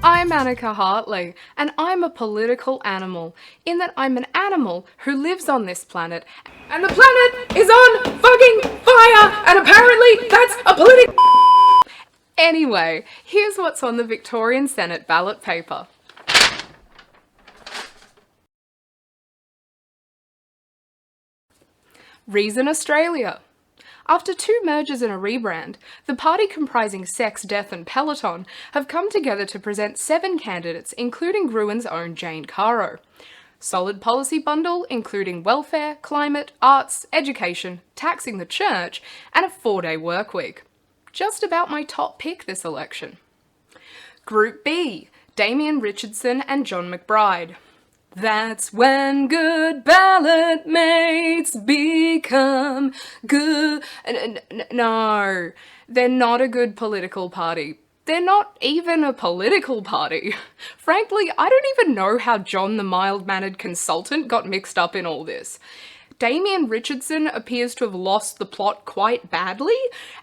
I'm Annika Hartley, and I'm a political animal, in that I'm an animal who lives on this planet, and the planet is on fucking fire, and apparently that's a political... Anyway, here's what's on the Victorian Senate ballot paper. Reason Australia. After 2 mergers and a rebrand, the party comprising Sex, Death and Peloton have come together to present 7 candidates, including Gruen's own Jane Caro. Solid policy bundle, including welfare, climate, arts, education, taxing the church, and a 4-day work week. Just about my top pick this election. Group B, DAMIEN, Richardson and John McBride. That's when good ballot mates become good. No, they're not a good political party. They're not even a political party. Frankly, I don't even know how John the mild-mannered consultant got mixed up in all this. DAMIEN Richardson appears to have lost the plot quite badly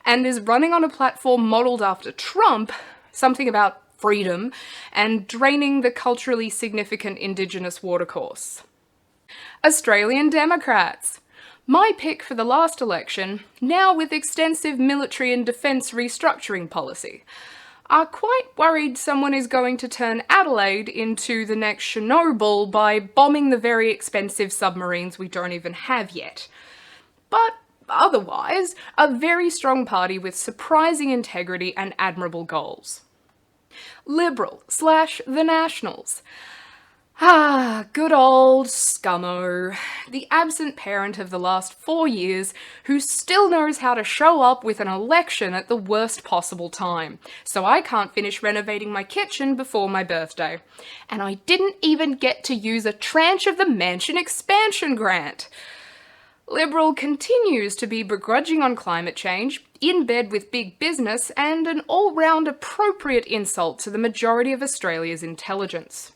and is running on a platform modelled after Trump, something about freedom, and draining the culturally significant Indigenous watercourse. Australian Democrats. My pick for the last election, now with extensive military and defence restructuring policy, are quite worried someone is going to turn Adelaide into the next Chernobyl by bombing the very expensive submarines we don't even have yet. But otherwise, a very strong party with surprising integrity and admirable goals. Liberal/the Nationals. Good old Scummo, the absent parent of the last 4 years who still knows how to show up with an election at the worst possible time, so I can't finish renovating my kitchen before my birthday. And I didn't even get to use a tranche of the mansion expansion grant. Liberal continues to be begrudging on climate change, in bed with big business, and an all-round appropriate insult to the majority of Australia's intelligence.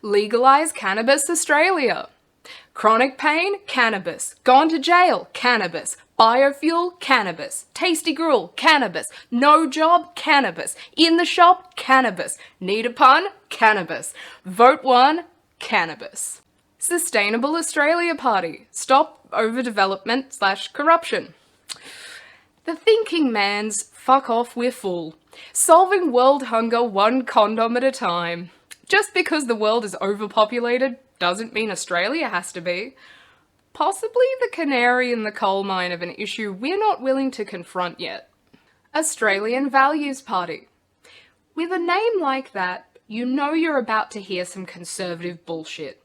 Legalise Cannabis Australia. Chronic pain? Cannabis. Gone to jail? Cannabis. Biofuel? Cannabis. Tasty gruel? Cannabis. No job? Cannabis. In the shop? Cannabis. Need a pun? Cannabis. Vote 1? Cannabis. Sustainable Australia Party. Stop overdevelopment/corruption. The thinking man's fuck off, we're full. Solving world hunger 1 condom at a time. Just because the world is overpopulated doesn't mean Australia has to be. Possibly the canary in the coal mine of an issue we're not willing to confront yet. Australian Values Party. With a name like that, you know you're about to hear some conservative bullshit.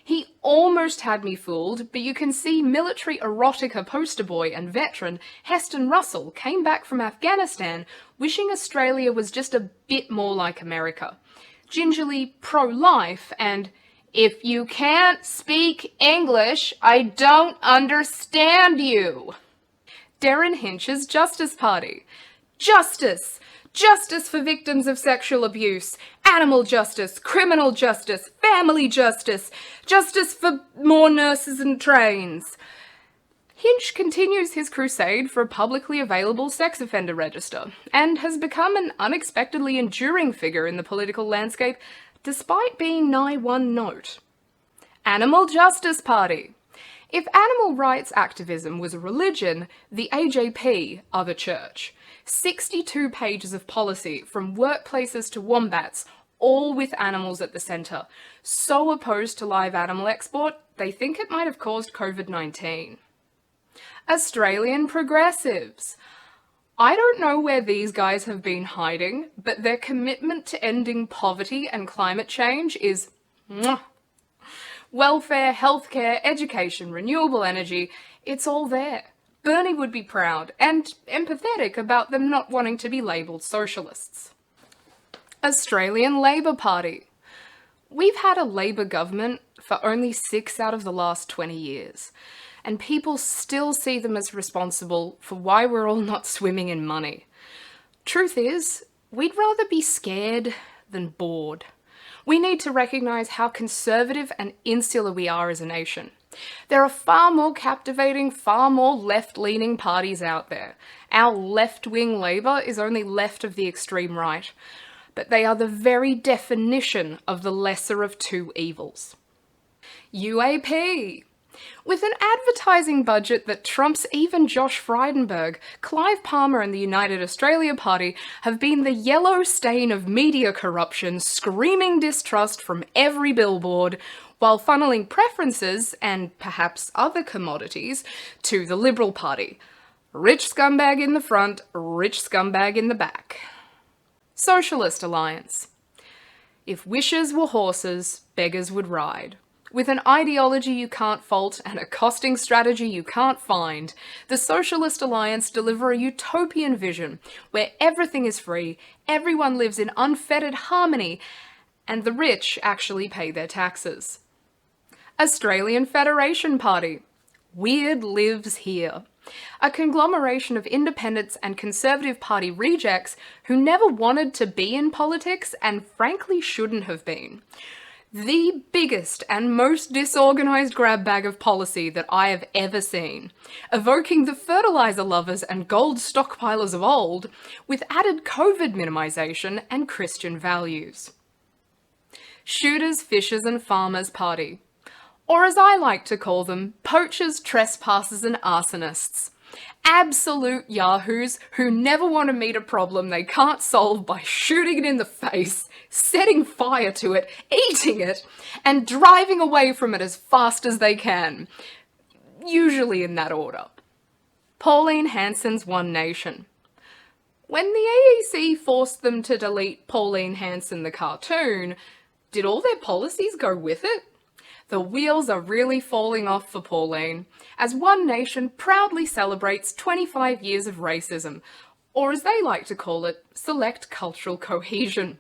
He almost had me fooled, but you can see military erotica poster boy and veteran Heston Russell came back from Afghanistan wishing Australia was just a bit more like America. Gingerly pro-life and, if you can't speak English, I don't understand you. Darren Hinch's Justice Party. Justice! Justice for victims of sexual abuse, animal justice, criminal justice, family justice, justice for more nurses and trains. Hinch continues his crusade for a publicly available sex offender register, and has become an unexpectedly enduring figure in the political landscape, despite being nigh one note. Animal Justice Party. If animal rights activism was a religion, the AJP are the church. 62 pages of policy, from workplaces to wombats, all with animals at the centre. So opposed to live animal export, they think it might have caused COVID-19. Australian Progressives. I don't know where these guys have been hiding, but their commitment to ending poverty and climate change is mwah. Welfare, healthcare, education, renewable energy, it's all there. Bernie would be proud and empathetic about them not wanting to be labelled socialists. Australian Labor Party. We've had a Labor government for only 6 out of the last 20 years, and people still see them as responsible for why we're all not swimming in money. Truth is, we'd rather be scared than bored. We need to recognise how conservative and insular we are as a nation. There are far more captivating, far more left-leaning parties out there. Our left-wing Labour is only left of the extreme right. but they are the very definition of the lesser of two evils. UAP. With an advertising budget that trumps even Josh Frydenberg, Clive Palmer and the United Australia Party have been the yellow stain of media corruption, screaming distrust from every billboard, while funneling preferences, and perhaps other commodities, to the Liberal Party. Rich scumbag in the front, rich scumbag in the back. Socialist Alliance. If wishes were horses, beggars would ride. With an ideology you can't fault and a costing strategy you can't find, the Socialist Alliance deliver a utopian vision where everything is free, everyone lives in unfettered harmony, and the rich actually pay their taxes. Australian Federation Party. Weird lives here. A conglomeration of independents and Conservative Party rejects who never wanted to be in politics and frankly shouldn't have been. The biggest and most disorganised grab bag of policy that I have ever seen, evoking the fertiliser lovers and gold stockpilers of old, with added COVID minimisation and Christian values. Shooters, Fishers and Farmers Party. Or as I like to call them, poachers, trespassers and arsonists. Absolute yahoos who never want to meet a problem they can't solve by shooting it in the face, setting fire to it, eating it, and driving away from it as fast as they can. Usually in that order. Pauline Hanson's One Nation. When the AEC forced them to delete Pauline Hanson the cartoon, did all their policies go with it? The wheels are really falling off for Pauline, as One Nation proudly celebrates 25 years of racism, or as they like to call it, select cultural cohesion.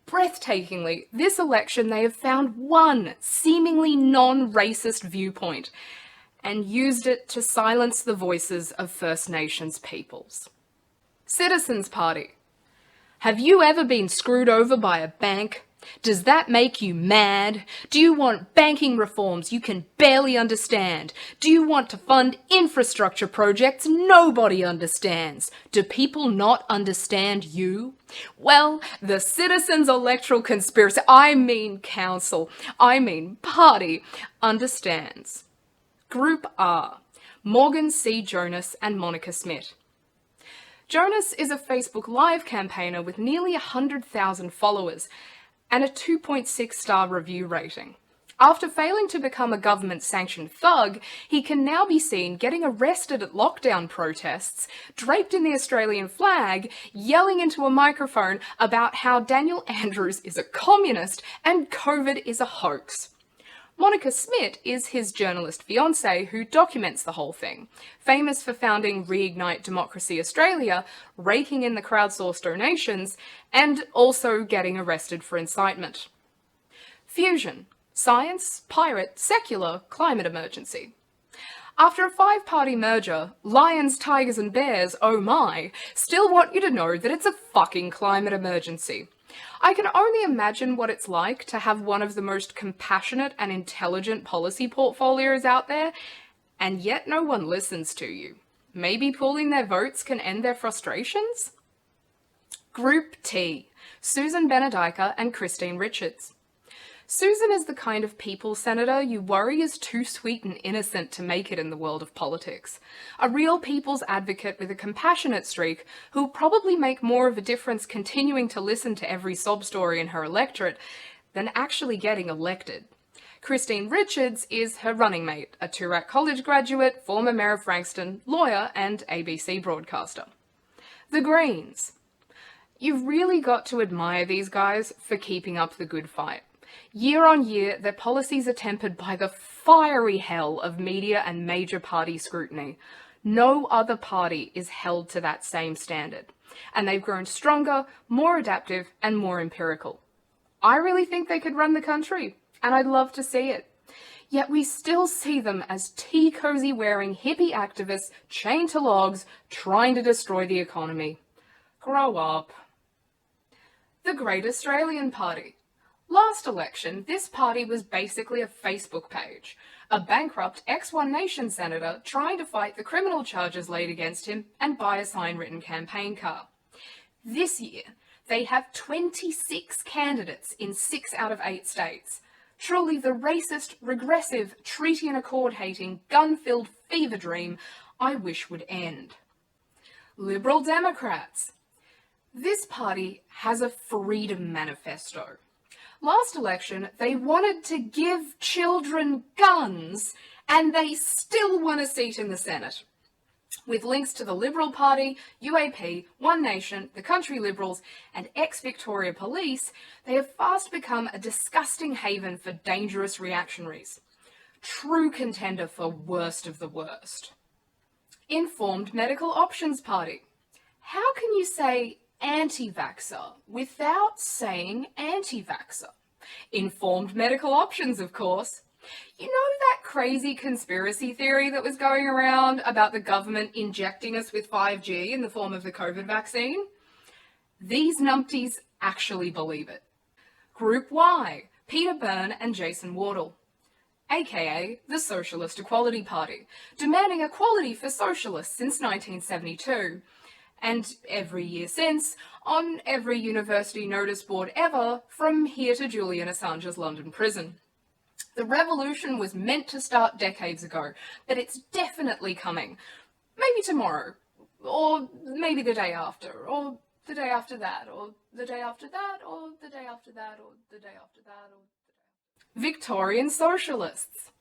Breathtakingly, this election they have found one seemingly non-racist viewpoint, and used it to silence the voices of First Nations peoples. Citizens Party. Have you ever been screwed over by a bank? Does that make you mad? Do you want banking reforms you can barely understand? Do you want to fund infrastructure projects nobody understands? Do people not understand you? Well, the Citizens Electoral Conspiracy, Council, Party, understands. Group R, Morgan C. Jonas and Monica Smith. Jonas is a Facebook Live campaigner with nearly 100,000 followers and a 2.6-star review rating. After failing to become a government-sanctioned thug, he can now be seen getting arrested at lockdown protests, draped in the Australian flag, yelling into a microphone about how Daniel Andrews is a communist and COVID is a hoax. Monica Smith is his journalist fiancée who documents the whole thing, famous for founding Reignite Democracy Australia, raking in the crowdsourced donations, and also getting arrested for incitement. Fusion. Science, pirate, secular, climate emergency. After a 5-party merger, lions, tigers and bears, oh my, still want you to know that it's a fucking climate emergency. I can only imagine what it's like to have one of the most compassionate and intelligent policy portfolios out there, and yet no one listens to you. Maybe pooling their votes can end their frustrations? Group T, Susan BENEDYKA and Christine Richards. Susan is the kind of people's senator you worry is too sweet and innocent to make it in the world of politics. A real people's advocate with a compassionate streak who'll probably make more of a difference continuing to listen to every sob story in her electorate than actually getting elected. Christine Richards is her running mate, a Toorak College graduate, former Mayor of Frankston, lawyer and ABC broadcaster. The Greens. You've really got to admire these guys for keeping up the good fight. Year on year, their policies are tempered by the fiery hell of media and major party scrutiny. No other party is held to that same standard, and they've grown stronger, more adaptive, and more empirical. I really think they could run the country, and I'd love to see it. Yet we still see them as tea-cozy wearing hippie activists chained to logs, trying to destroy the economy. Grow up. The Great Australian Party. Last election, this party was basically a Facebook page. A bankrupt ex-One Nation senator trying to fight the criminal charges laid against him and buy a sign-written campaign car. This year, They have 26 candidates in 6 out of 8 states. Truly the racist, regressive, treaty and accord-hating, gun-filled fever dream I wish would end. Liberal Democrats. This party has a freedom manifesto. Last election, they wanted to give children guns, and they still won a seat in the Senate. With links to the Liberal Party, UAP, One Nation, the Country Liberals, and ex-Victoria Police, they have fast become a disgusting haven for dangerous reactionaries. True contender for worst of the worst. Informed Medical Options Party. How can you say anti-vaxxer without saying anti-vaxxer? Informed Medical Options, of course. You know that crazy conspiracy theory that was going around about the government injecting us with 5G in the form of the COVID vaccine? These numpties actually believe it. Group Y, Peter Byrne and Jason Wardle, aka the Socialist Equality Party, demanding equality for socialists since 1972. And every year since, on every university notice board ever, from here to Julian Assange's London prison. The revolution was meant to start decades ago, but it's definitely coming. Maybe tomorrow, or maybe the day after, or the day after that, or the day after that, or the day after that, or the day after that, or the day after. Victorian Socialists.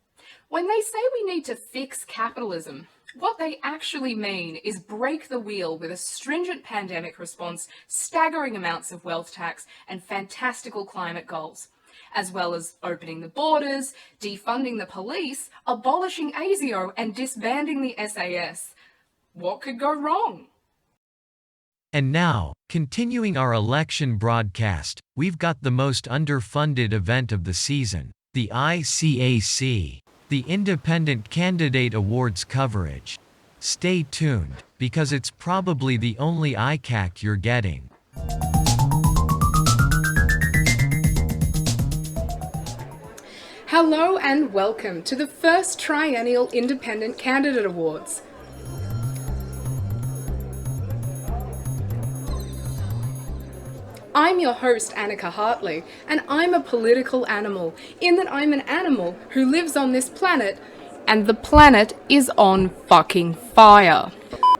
When they say we need to fix capitalism, what they actually mean is break the wheel with a stringent pandemic response, staggering amounts of wealth tax, and fantastical climate goals, as well as opening the borders, defunding the police, abolishing ASIO, and disbanding the SAS. What could go wrong? And now, continuing our election broadcast, we've got the most underfunded event of the season, the ICAC, the Independent Candidate Awards coverage. Stay tuned, because it's probably the only ICAC you're getting. Hello and welcome to the first Triennial Independent Candidate Awards. I'm your host, Annika Hartley, and I'm a political animal, in that I'm an animal who lives on this planet, and the planet is on fucking fire.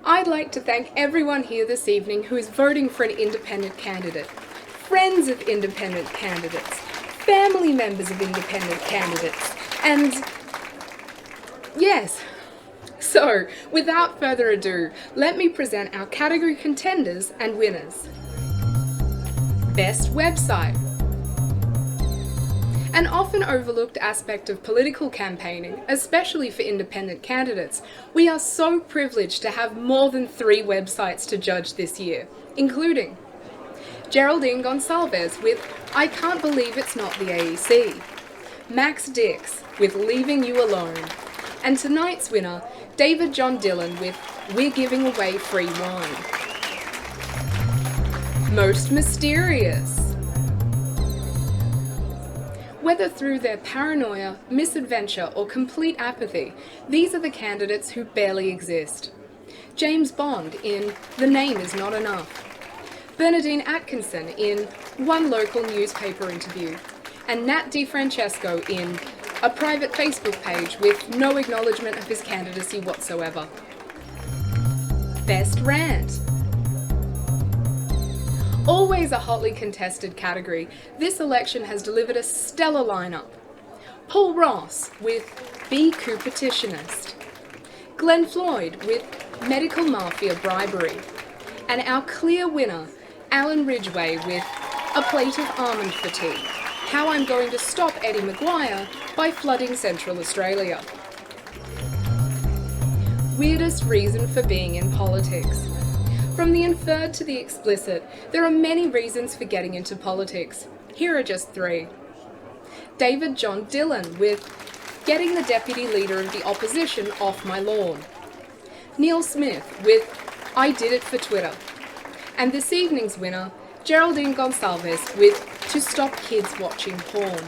I'd like to thank everyone here this evening who is voting for an independent candidate, friends of independent candidates, family members of independent candidates, and yes. So, without further ado, let me present our category contenders and winners. Best website. An often overlooked aspect of political campaigning, especially for independent candidates, we are so privileged to have more than 3 websites to judge this year, including Geraldine Gonsalves with I Can't Believe It's Not the AEC, Max Dix with Leaving You Alone, and tonight's winner, David John Dillon with We're Giving Away Free Wine. Most mysterious. Whether through their paranoia, misadventure, or complete apathy, these are the candidates who barely exist. James Bond in The Name Is Not Enough, Bernadine Atkinson in One Local Newspaper Interview, and Nat DiFrancesco in a private Facebook page with no acknowledgement of his candidacy whatsoever. Best Rant. Always a hotly contested category, this election has delivered a stellar lineup. Paul Ross with Be Coopertitionist, Glenn Floyd with Medical Mafia Bribery, and our clear winner, Alan Ridgway with A Plate of Almond Fatigue, How I'm Going to Stop Eddie Maguire by Flooding Central Australia. Weirdest reason for being in politics. From the inferred to the explicit, there are many reasons for getting into politics. Here are just 3. David John Dillon with Getting the Deputy Leader of the Opposition Off My Lawn, Neil Smith with I Did It for Twitter, and this evening's winner, Geraldine Gonsalves with To Stop Kids Watching Porn.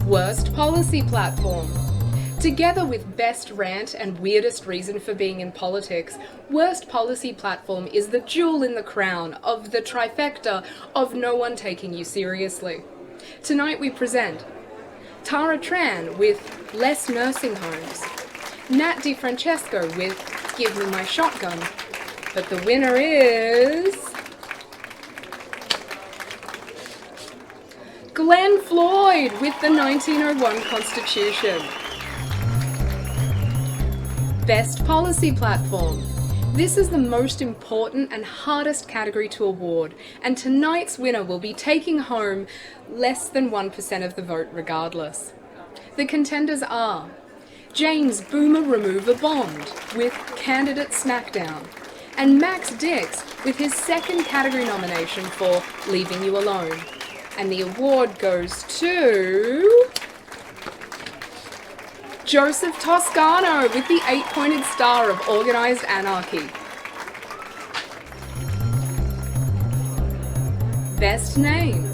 Worst Policy Platform. Together with Best Rant and Weirdest Reason for Being in Politics, Worst Policy Platform is the jewel in the crown of the trifecta of no one taking you seriously. Tonight we present Tara Tran with Less Nursing Homes, Nat DiFrancesco with Give Me My Shotgun, but the winner is Glenn Floyd with the 1901 Constitution. Best Policy Platform. This is the most important and hardest category to award, and tonight's winner will be taking home less than 1% of the vote regardless. The contenders are James Boomer Remover Bond with Candidate Smackdown, and Max Dix with his second category nomination for Leaving You Alone. And the award goes to Joseph Toscano with the 8-pointed star of Organised Anarchy. Best Name.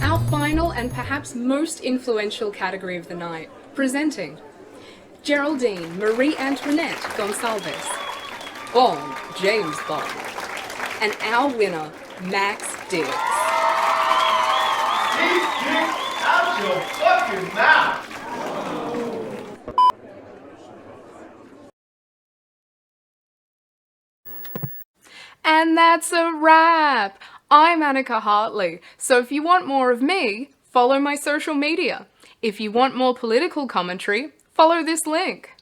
Our final and perhaps most influential category of the night, presenting Geraldine Marie Antoinette Gonsalves, Bond James Bond, and our winner, Max Dix. Out your fucking mouth! And that's a wrap! I'm Annika Hartley, so if you want more of me, follow my social media. If you want more political commentary, follow this link.